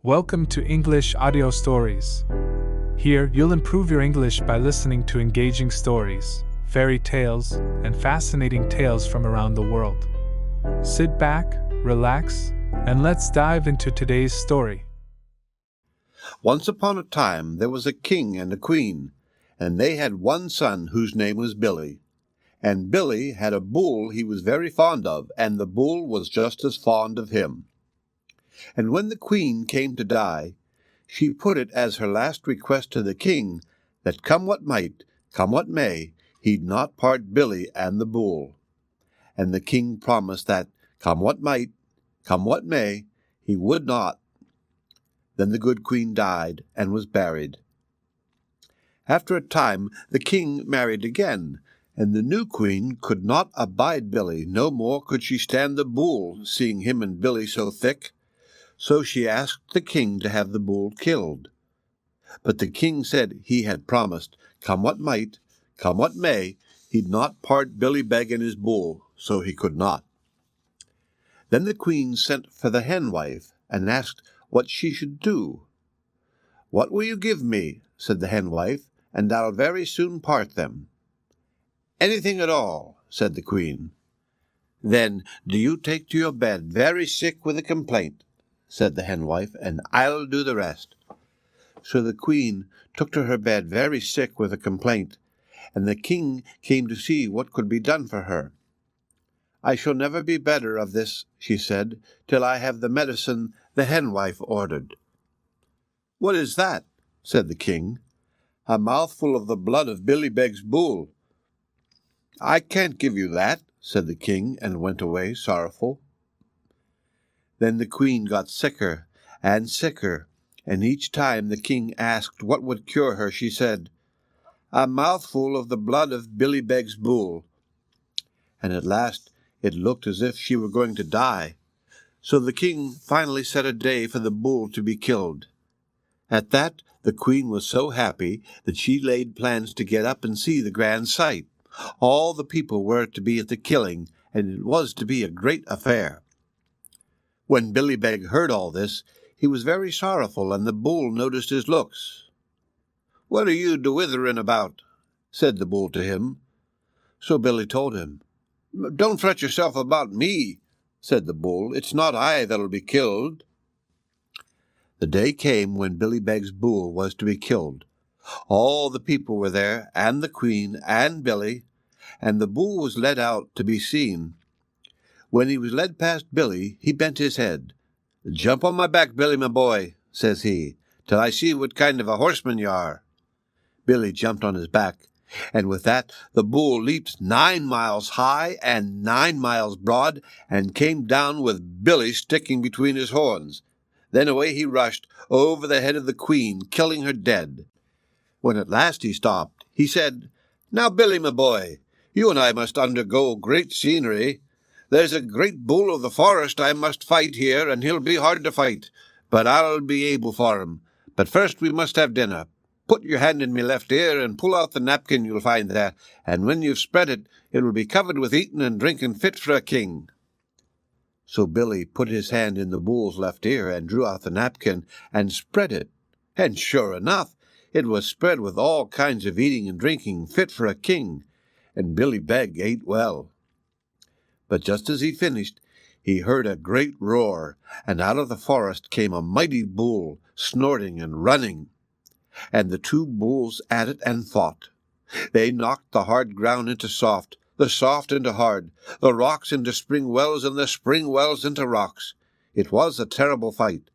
Welcome to English Audio Stories. Here, you'll improve your English by listening to engaging stories, fairy tales, and fascinating tales from around the world. Sit back, relax, and let's dive into today's story. Once upon a time, there was a king and a queen, and they had one son whose name was Billy. And Billy had a bull he was very fond of, and the bull was just as fond of him. And when the queen came to die, she put it as her last request to the king that come what might, come what may, he'd not part Billy and the bull. And the king promised that, come what might, come what may, he would not. Then the good queen died and was buried. After a time the king married again, and the new queen could not abide Billy, no more could she stand the bull, seeing him and Billy so thick. So she asked the king to have the bull killed. But the king said he had promised, come what might, come what may, he'd not part Billy Beg and his bull, so he could not. Then the queen sent for the hen wife, and asked what she should do. What will you give me, said the hen wife, and I'll very soon part them. Anything at all, said the queen. Then do you take to your bed very sick with a complaint, said the hen wife, and I'll do the rest. So the queen took to her bed very sick with a complaint, and the king came to see what could be done for her. I shall never be better of this, she said, till I have the medicine the hen wife ordered. What is that? Said the king. A mouthful of the blood of Billy Beg's bull. I can't give you that, said the king, and went away sorrowful. Then the queen got sicker and sicker, and each time the king asked what would cure her, she said, a mouthful of the blood of Billy Beg's bull. And at last it looked as if she were going to die. So the king finally set a day for the bull to be killed. At that the queen was so happy that she laid plans to get up and see the grand sight. All the people were to be at the killing, and it was to be a great affair. When Billy Beg heard all this, he was very sorrowful, and the bull noticed his looks. What are you dwithering about? Said the bull to him. So Billy told him. Don't fret yourself about me, said the bull. It's not I that'll be killed. The day came when Billy Beg's bull was to be killed. All the people were there, and the queen, and Billy, and the bull was led out to be seen. When he was led past Billy, he bent his head. Jump on my back, Billy, my boy, says he, till I see what kind of a horseman you are. Billy jumped on his back, and with that the bull leaped 9 miles high and 9 miles broad, and came down with Billy sticking between his horns. Then away he rushed over the head of the queen, killing her dead. When at last he stopped, he said, Now, Billy, my boy, you and I must undergo great scenery. There's a great bull of the forest I must fight here, and he'll be hard to fight, but I'll be able for him. But first we must have dinner. Put your hand in me left ear and pull out the napkin you'll find there, and when you've spread it, it will be covered with eating and drinking fit for a king. So Billy put his hand in the bull's left ear and drew out the napkin and spread it. And sure enough, it was spread with all kinds of eating and drinking fit for a king, and Billy Beg ate well. But just as he finished, he heard a great roar, and out of the forest came a mighty bull, snorting and running. And the two bulls at it and fought. They knocked the hard ground into soft, the soft into hard, the rocks into spring wells, and the spring wells into rocks. It was a terrible fight,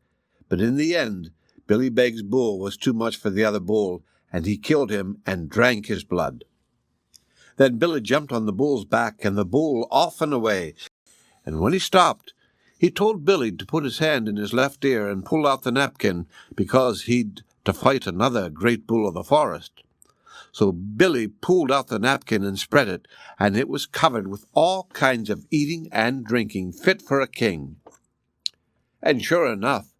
but in the end, Billy Beg's bull was too much for the other bull, and he killed him and drank his blood. Then Billy jumped on the bull's back, and the bull off and away. And when he stopped, he told Billy to put his hand in his left ear and pull out the napkin, because he'd to fight another great bull of the forest. So Billy pulled out the napkin and spread it, and it was covered with all kinds of eating and drinking fit for a king. And sure enough,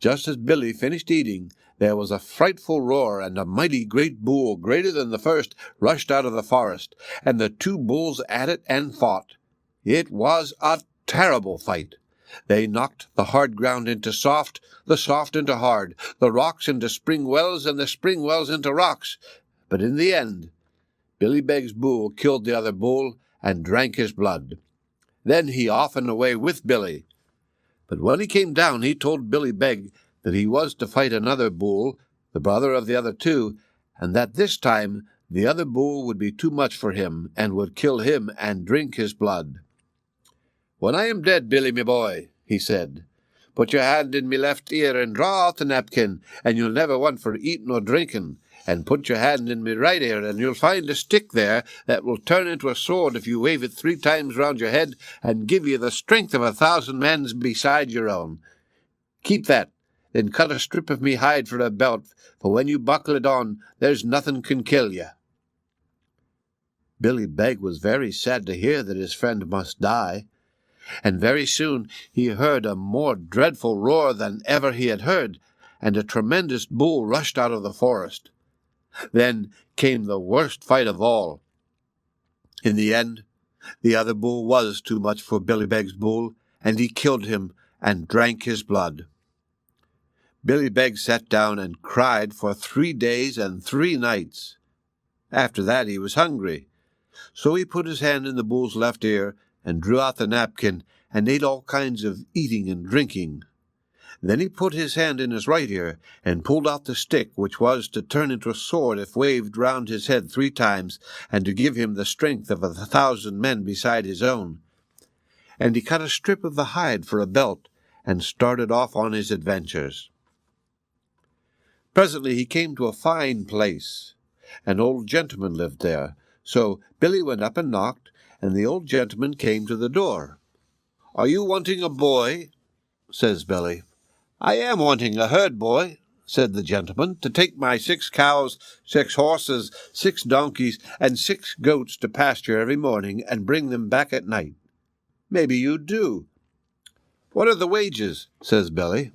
just as Billy finished eating, there was a frightful roar, and a mighty great bull, greater than the first, rushed out of the forest, and the two bulls at it and fought. It was a terrible fight, They knocked the hard ground into soft, the soft into hard, the rocks into spring wells, and the spring wells into rocks. But in the end, Billy Beg's bull killed the other bull and drank his blood. Then he off and away with Billy. But when he came down, he told Billy Beg that he was to fight another bull, the brother of the other two, and that this time the other bull would be too much for him, and would kill him and drink his blood. "When I am dead, Billy, me boy," he said, "put your hand in me left ear and draw out the napkin, and you'll never want for eating or drinking. And put your hand in me right ear, and you'll find a stick there that will turn into a sword if you wave it 3 times round your head, and give you the strength of 1,000 men beside your own. Keep that, then cut a strip of me hide for a belt, for when you buckle it on, there's nothing can kill you." Billy Beg was very sad to hear that his friend must die, and very soon he heard a more dreadful roar than ever he had heard, and a tremendous bull rushed out of the forest. Then came the worst fight of all. In the end, the other bull was too much for Billy Beg's bull, and he killed him and drank his blood. Billy Beg sat down and cried for 3 days and 3 nights. After that he was hungry, so he put his hand in the bull's left ear and drew out the napkin and ate all kinds of eating and drinking. Then he put his hand in his right ear and pulled out the stick which was to turn into a sword if waved round his head 3 times, and to give him the strength of 1,000 men beside his own. And he cut a strip of the hide for a belt and started off on his adventures. Presently he came to a fine place. An old gentleman lived there, so Billy went up and knocked, and the old gentleman came to the door. "Are you wanting a boy?" says Billy. "I am wanting a herd boy," said the gentleman, "to take my 6 cows, 6 horses, 6 donkeys, and 6 goats to pasture every morning, and bring them back at night." "Maybe you do." "What are the wages?" says Billy.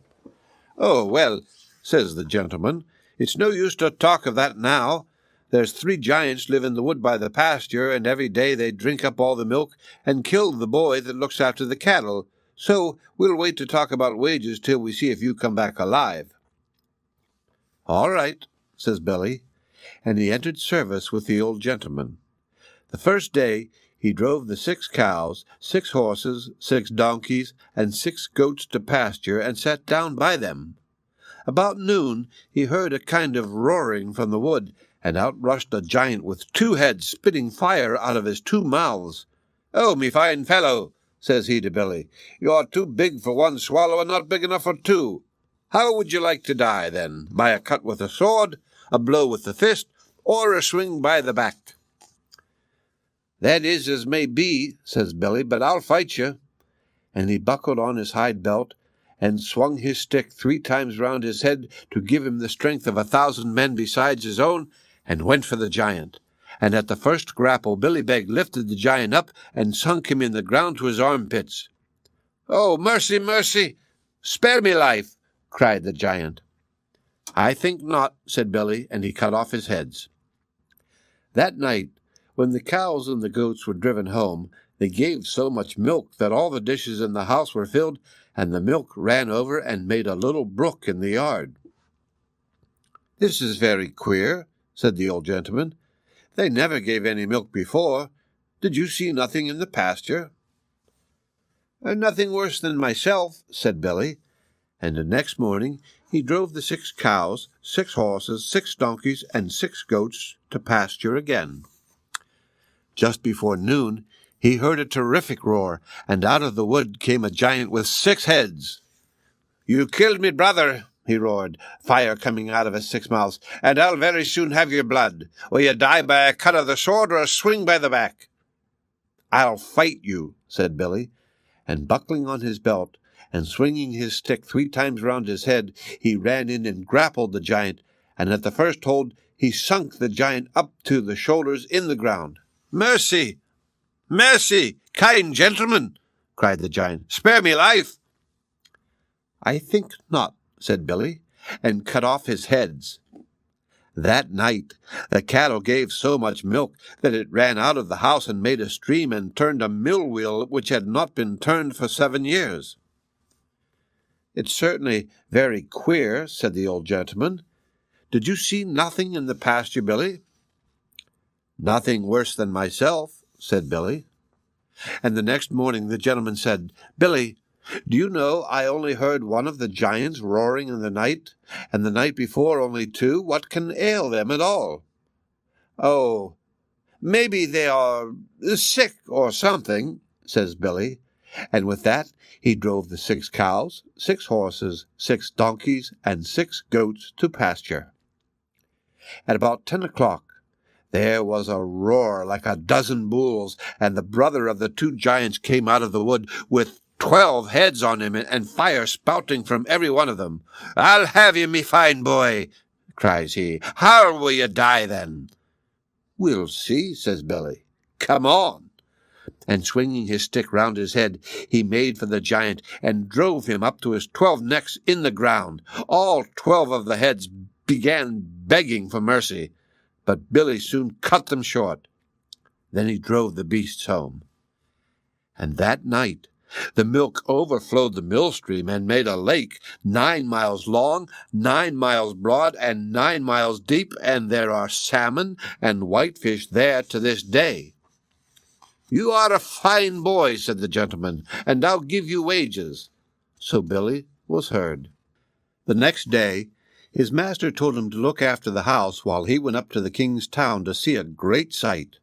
"Oh, well," says the gentleman, "it's no use to talk of that now. There's 3 giants live in the wood by the pasture, and every day they drink up all the milk and kill the boy that looks after the cattle. So we'll wait to talk about wages till we see if you come back alive." "All right," says Billy, and he entered service with the old gentleman. The first day he drove the 6 cows, 6 horses, 6 donkeys, and 6 goats to pasture, and sat down by them. About noon he heard a kind of roaring from the wood, and out rushed a giant with 2 heads, spitting fire out of his 2 mouths. "Oh, me fine fellow," says he to Billy, "you're too big for 1 swallow and not big enough for 2. How would you like to die, then? By a cut with a sword, a blow with the fist, or a swing by the back?" "That is as may be," says Billy, "but I'll fight you." And he buckled on his hide belt, and swung his stick 3 times round his head to give him the strength of 1,000 men besides his own, and went for the giant. And at the first grapple Billy Beg lifted the giant up and sunk him in the ground to his armpits. "Oh, mercy, mercy! Spare me life!" cried the giant. "I think not," said Billy, and he cut off his heads. That night, when the cows and the goats were driven home, they gave so much milk that all the dishes in the house were filled, and the milk ran over and made a little brook in the yard. "This is very queer," said the old gentleman. "They never gave any milk before. Did you see nothing in the pasture?" "Nothing worse than myself," said Billy, and the next morning he drove the 6 cows, 6 horses, 6 donkeys, and 6 goats to pasture again. Just before noon he heard a terrific roar, and out of the wood came a giant with 6 heads. "You killed me brother," he roared, fire coming out of his 6 mouths, "and I'll very soon have your blood. Will you die by a cut of the sword or a swing by the back?" "I'll fight you," said Billy, and buckling on his belt and swinging his stick 3 times round his head, he ran in and grappled the giant, and at the first hold he sunk the giant up to the shoulders in the ground. "Mercy! Mercy! Kind gentlemen!" cried the giant. "Spare me life!" "I think not," said Billy, and cut off his heads. That night the cattle gave so much milk that it ran out of the house and made a stream and turned a mill wheel which had not been turned for 7 years. "It's certainly very queer," said the old gentleman. "Did you see nothing in the pasture, Billy?" "Nothing worse than myself," said Billy. And the next morning the gentleman said, "Billy, do you know I only heard one of the giants roaring in the night, and the night before only two? What can ail them at all?" "Oh, maybe they are sick or something," says Billy. And with that he drove the 6 cows, 6 horses, 6 donkeys, and 6 goats to pasture. At about 10 o'clock there was a roar like a dozen bulls, and the brother of the 2 giants came out of the wood with 12 heads on him and fire spouting from every one of them. "I'll have you, me fine boy," cries he. "How will you die then?" "We'll see," says Billy. "Come on." And swinging his stick round his head, he made for the giant and drove him up to his 12 necks in the ground. All 12 of the heads began begging for mercy, but Billy soon cut them short. Then he drove the beasts home. And that night the milk overflowed the mill stream and made a lake 9 miles long, 9 miles broad, and 9 miles deep, and there are salmon and whitefish there to this day. "You are a fine boy," said the gentleman, "and I'll give you wages." So Billy was heard. The next day his master told him to look after the house while he went up to the king's town to see a great sight.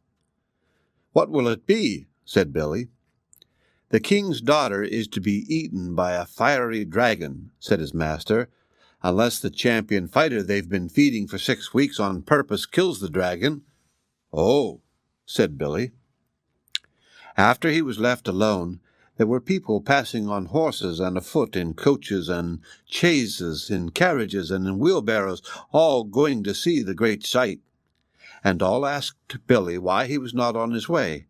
"What will it be?" said Billy. "The king's daughter is to be eaten by a fiery dragon," said his master, "unless the champion fighter they've been feeding for 6 weeks on purpose kills the dragon." "Oh," said Billy. After he was left alone, there were people passing on horses and afoot, in coaches and chaises, in carriages and in wheelbarrows, all going to see the great sight. And all asked Billy why he was not on his way.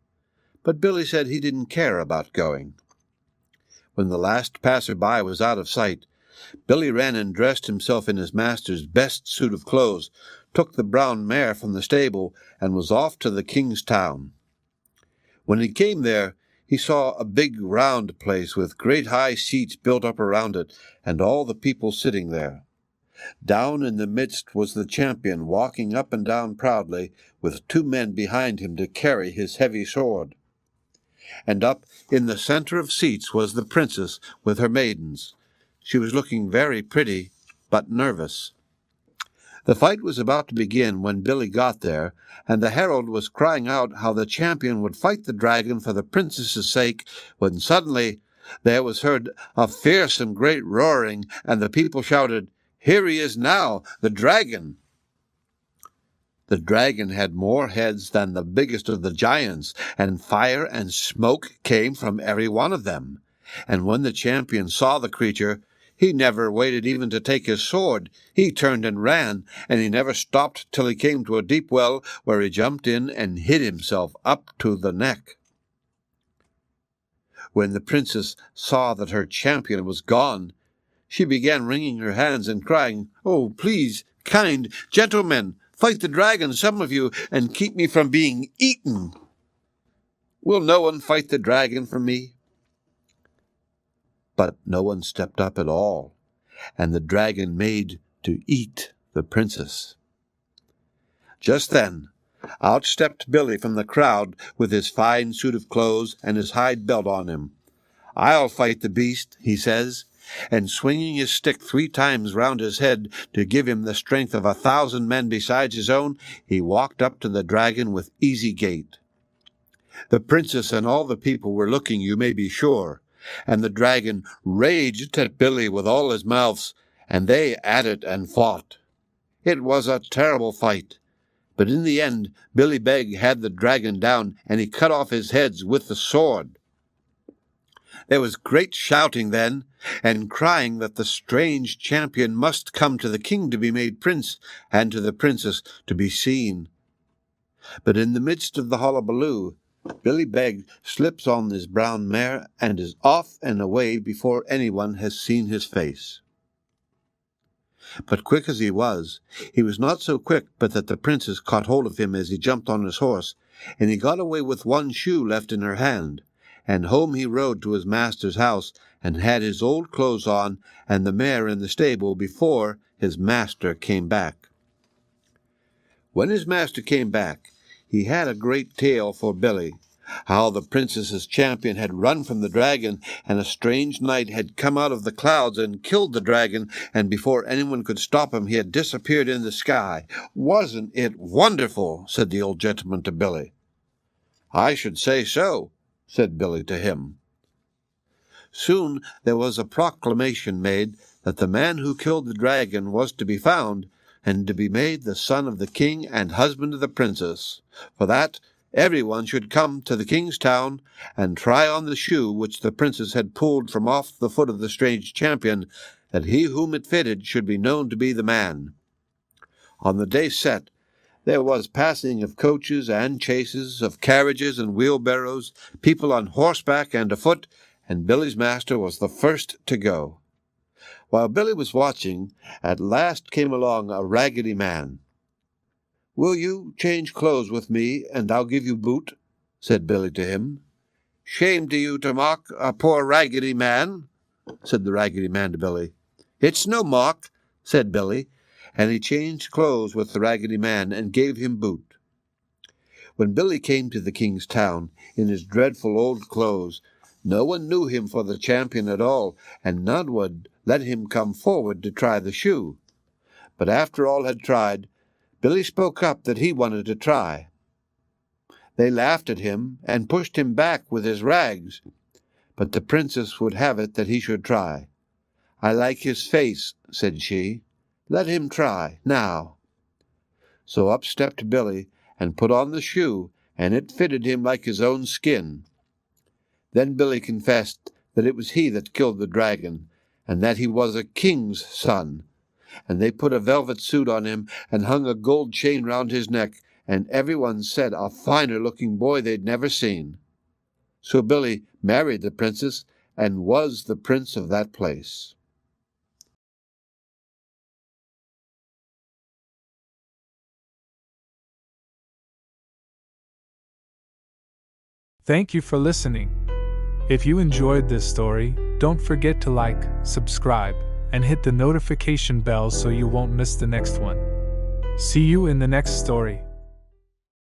But Billy said he didn't care about going. When the last passer-by was out of sight, Billy ran and dressed himself in his master's best suit of clothes, took the brown mare from the stable, and was off to the king's town. When he came there, he saw a big round place with great high seats built up around it, and all the people sitting there. Down in the midst was the champion, walking up and down proudly, with 2 men behind him to carry his heavy sword. And up in the center of seats was the princess with her maidens. She was looking very pretty, but nervous. The fight was about to begin when Billy got there, and the herald was crying out how the champion would fight the dragon for the princess's sake, when suddenly there was heard a fierce and great roaring, and the people shouted, "Here he is now, the dragon!" The dragon had more heads than the biggest of the giants, and fire and smoke came from every one of them. And when the champion saw the creature, he never waited even to take his sword. He turned and ran, and he never stopped till he came to a deep well, where he jumped in and hid himself up to the neck. When the princess saw that her champion was gone, she began wringing her hands and crying, "Oh, please, kind gentlemen, fight the dragon, some of you, and keep me from being eaten." "Will no one fight the dragon for me?" But no one stepped up at all, and the dragon made to eat the princess. Just then, out stepped Billy from the crowd with his fine suit of clothes and his hide belt on him. "I'll fight the beast," he says, and swinging his stick 3 times round his head to give him the strength of 1,000 men besides his own, he walked up to the dragon with easy gait. The princess and all the people were looking, you may be sure, and the dragon raged at Billy with all his mouths, and they at it and fought. It was a terrible fight, but in the end Billy Beg had the dragon down, and he cut off his heads with the sword. There was great shouting then, and crying that the strange champion must come to the king to be made prince, and to the princess to be seen. But in the midst of the hullabaloo, Billy Beg slips on his brown mare and is off and away before anyone has seen his face. But quick as he was not so quick but that the princess caught hold of him as he jumped on his horse, and he got away with 1 shoe left in her hand, and home he rode to his master's house, and had his old clothes on, and the mare in the stable before his master came back. When his master came back, he had a great tale for Billy, how the princess's champion had run from the dragon, and a strange knight had come out of the clouds and killed the dragon, and before anyone could stop him, he had disappeared in the sky. "Wasn't it wonderful?" said the old gentleman to Billy. "I should say so," said Billy to him. Soon there was a proclamation made that the man who killed the dragon was to be found, and to be made the son of the king and husband of the princess. For that, everyone should come to the king's town and try on the shoe which the princess had pulled from off the foot of the strange champion, that he whom it fitted should be known to be the man. On the day set, there was passing of coaches and chaises, of carriages and wheelbarrows, people on horseback and afoot, and Billy's master was the first to go. While Billy was watching, at last came along a raggedy man. "Will you change clothes with me, and I'll give you boot?" said Billy to him. "Shame to you to mock a poor raggedy man," said the raggedy man to Billy. "It's no mock," said Billy, and he changed clothes with the raggedy man and gave him boot. When Billy came to the king's town, in his dreadful old clothes, no one knew him for the champion at all, and none would let him come forward to try the shoe. But after all had tried, Billy spoke up that he wanted to try. They laughed at him and pushed him back with his rags, but the princess would have it that he should try. "I like his face," said she. "Let him try, now." So up stepped Billy and put on the shoe, and it fitted him like his own skin. Then Billy confessed that it was he that killed the dragon, and that he was a king's son. And they put a velvet suit on him, and hung a gold chain round his neck, and everyone said a finer-looking boy they'd never seen. So Billy married the princess, and was the prince of that place. Thank you for listening. If you enjoyed this story, don't forget to like, subscribe, and hit the notification bell so you won't miss the next one. See you in the next story.